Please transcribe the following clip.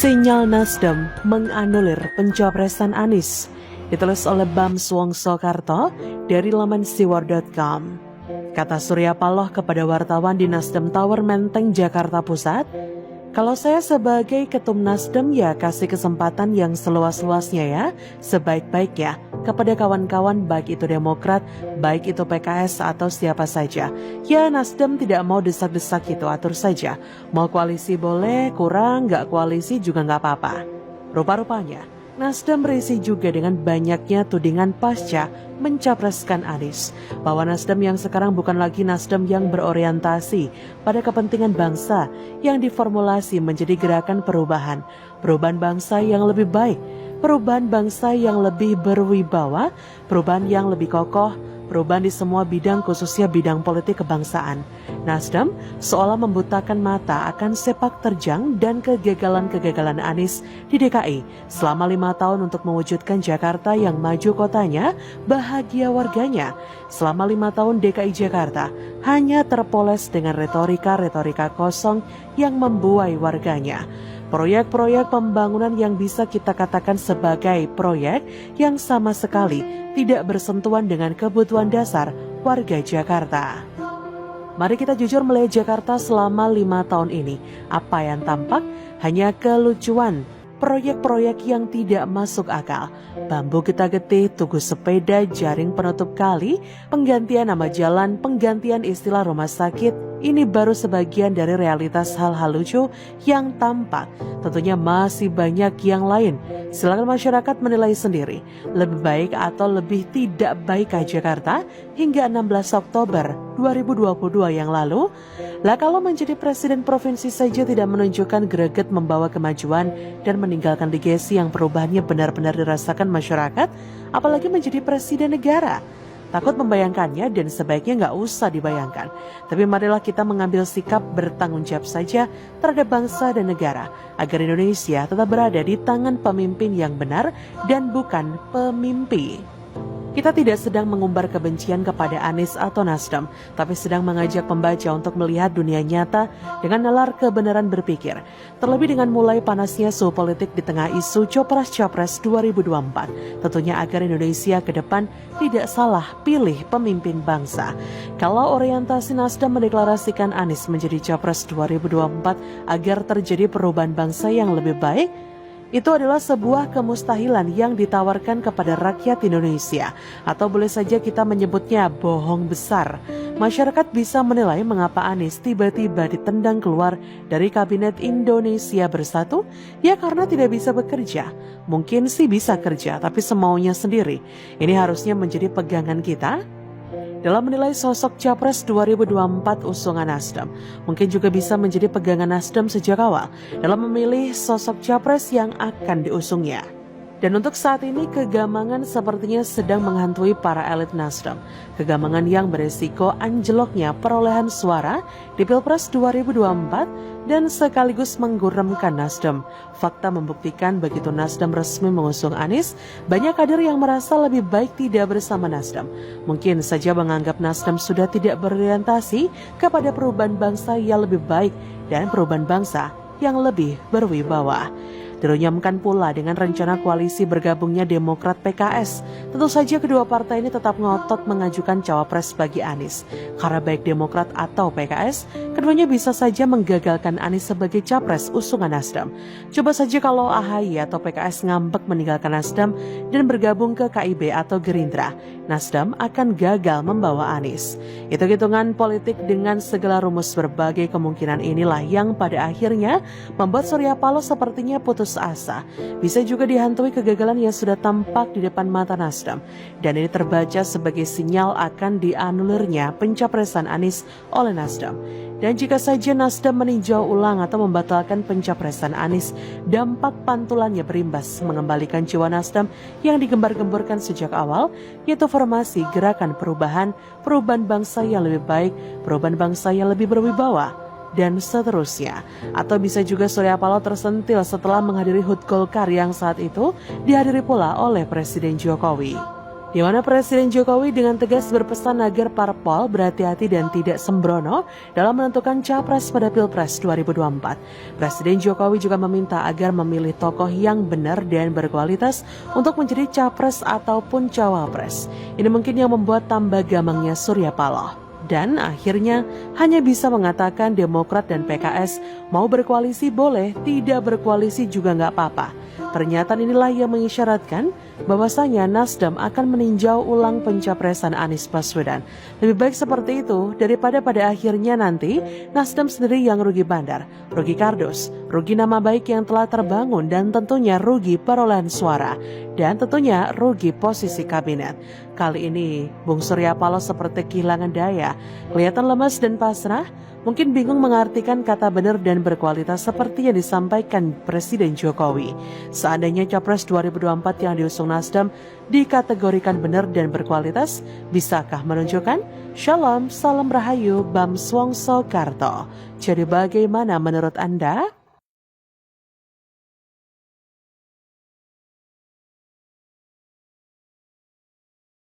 Sinyal Nasdem menganulir pencapresan Anies, ditulis oleh Bams Wongsokarto dari laman siwar.com. Kata Surya Paloh kepada wartawan di Nasdem Tower Menteng, Jakarta Pusat, "Kalau saya sebagai ketum Nasdem ya kasih kesempatan yang seluas-luasnya ya, sebaik-baiknya kepada kawan-kawan baik itu Demokrat, baik itu PKS atau siapa saja. Ya Nasdem tidak mau desak-desak itu, atur saja. Mau koalisi boleh, kurang, gak koalisi juga gak apa-apa." Rupa-rupanya Nasdem berisi juga dengan banyaknya tudingan pasca mencapreskan Anies, bahwa Nasdem yang sekarang bukan lagi Nasdem yang berorientasi pada kepentingan bangsa yang diformulasi menjadi gerakan perubahan bangsa yang lebih baik, perubahan bangsa yang lebih berwibawa, perubahan yang lebih kokoh, perubahan di semua bidang khususnya bidang politik kebangsaan. Nasdem seolah membutakan mata akan sepak terjang dan kegagalan-kegagalan Anies di DKI selama 5 tahun untuk mewujudkan Jakarta yang maju kotanya, bahagia warganya. Selama 5 tahun DKI Jakarta hanya terpoles dengan retorika-retorika kosong yang membuai warganya. Proyek-proyek pembangunan yang bisa kita katakan sebagai proyek yang sama sekali tidak bersentuhan dengan kebutuhan dasar warga Jakarta. Mari kita jujur melihat Jakarta selama 5 tahun ini. Apa yang tampak? Hanya kelucuan, proyek-proyek yang tidak masuk akal. Bambu getah-getih, tugu sepeda, jaring penutup kali, penggantian nama jalan, penggantian istilah rumah sakit. Ini baru sebagian dari realitas hal-hal lucu yang tampak. Tentunya masih banyak yang lain. Silakan masyarakat menilai sendiri. Lebih baik atau lebih tidak baikkah Jakarta hingga 16 Oktober 2022 yang lalu? Lah kalau menjadi presiden provinsi saja tidak menunjukkan greget membawa kemajuan dan meninggalkan legasi yang perubahannya benar-benar dirasakan masyarakat, apalagi menjadi presiden negara. Takut membayangkannya dan sebaiknya nggak usah dibayangkan. Tapi marilah kita mengambil sikap bertanggung jawab saja terhadap bangsa dan negara, agar Indonesia tetap berada di tangan pemimpin yang benar dan bukan pemimpi. Kita tidak sedang mengumbar kebencian kepada Anies atau Nasdem, tapi sedang mengajak pembaca untuk melihat dunia nyata dengan nalar kebenaran berpikir. Terlebih dengan mulai panasnya suhu politik di tengah isu Copres-Capres 2024. Tentunya agar Indonesia ke depan tidak salah pilih pemimpin bangsa. Kalau orientasi Nasdem mendeklarasikan Anies menjadi Capres 2024 agar terjadi perubahan bangsa yang lebih baik, itu adalah sebuah kemustahilan yang ditawarkan kepada rakyat Indonesia, atau boleh saja kita menyebutnya bohong besar. Masyarakat bisa menilai mengapa Anies tiba-tiba ditendang keluar dari Kabinet Indonesia Bersatu, ya karena tidak bisa bekerja. Mungkin sih bisa kerja, tapi semaunya sendiri. Ini harusnya menjadi pegangan kita dalam menilai sosok Capres 2024 usungan Nasdem. Mungkin juga bisa menjadi pegangan Nasdem sejak awal dalam memilih sosok Capres yang akan diusungnya. Dan untuk saat ini kegamangan sepertinya sedang menghantui para elit Nasdem. Kegamangan yang beresiko anjloknya perolehan suara di Pilpres 2024 dan sekaligus mengguremkan Nasdem. Fakta membuktikan begitu Nasdem resmi mengusung Anies, banyak kader yang merasa lebih baik tidak bersama Nasdem. Mungkin saja menganggap Nasdem sudah tidak berorientasi kepada perubahan bangsa yang lebih baik dan perubahan bangsa yang lebih berwibawa. Dirunyamkan pula dengan rencana koalisi bergabungnya Demokrat PKS. Tentu saja kedua partai ini tetap ngotot mengajukan cawapres bagi Anies. Karena baik Demokrat atau PKS, keduanya bisa saja menggagalkan Anies sebagai capres usungan Nasdem. Coba saja kalau AHY atau PKS ngambek meninggalkan Nasdem dan bergabung ke KIB atau Gerindra, Nasdem akan gagal membawa Anies. Hitung-hitungan politik dengan segala rumus berbagai kemungkinan inilah yang pada akhirnya membuat Surya Paloh sepertinya putus asa. Bisa juga dihantui kegagalan yang sudah tampak di depan mata Nasdem. Dan ini terbaca sebagai sinyal akan dianulirnya pencapresan Anies oleh Nasdem. Dan jika saja Nasdem meninjau ulang atau membatalkan pencapresan Anies, dampak pantulannya berimbas mengembalikan jiwa Nasdem yang digembar-gemborkan sejak awal, yaitu formasi gerakan perubahan bangsa yang lebih baik, perubahan bangsa yang lebih berwibawa, dan seterusnya. Atau bisa juga Surya Paloh tersentil setelah menghadiri HUT Golkar yang saat itu dihadiri pula oleh Presiden Jokowi. di mana Presiden Jokowi dengan tegas berpesan agar parpol berhati-hati dan tidak sembrono dalam menentukan capres pada Pilpres 2024. Presiden Jokowi juga meminta agar memilih tokoh yang benar dan berkualitas untuk menjadi capres ataupun cawapres. Ini mungkin yang membuat tambah gamangnya Surya Paloh. Dan akhirnya hanya bisa mengatakan Demokrat dan PKS mau berkoalisi boleh, tidak berkoalisi juga nggak apa-apa. Pernyataan inilah yang mengisyaratkan bahwasanya Nasdem akan meninjau ulang pencapresan Anies Baswedan. Lebih baik seperti itu daripada pada akhirnya nanti Nasdem sendiri yang rugi bandar, rugi kardus, rugi nama baik yang telah terbangun dan tentunya rugi perolehan suara dan tentunya rugi posisi kabinet. Kali ini Bung Surya Paloh seperti kehilangan daya, kelihatan lemas dan pasrah. Mungkin bingung mengartikan kata benar dan berkualitas seperti yang disampaikan Presiden Jokowi. Seandainya Capres 2024 yang diusung Nasdem dikategorikan benar dan berkualitas, bisakah menunjukkan? Shalom, salam rahayu, Bam Swongso Karto. Jadi bagaimana menurut Anda?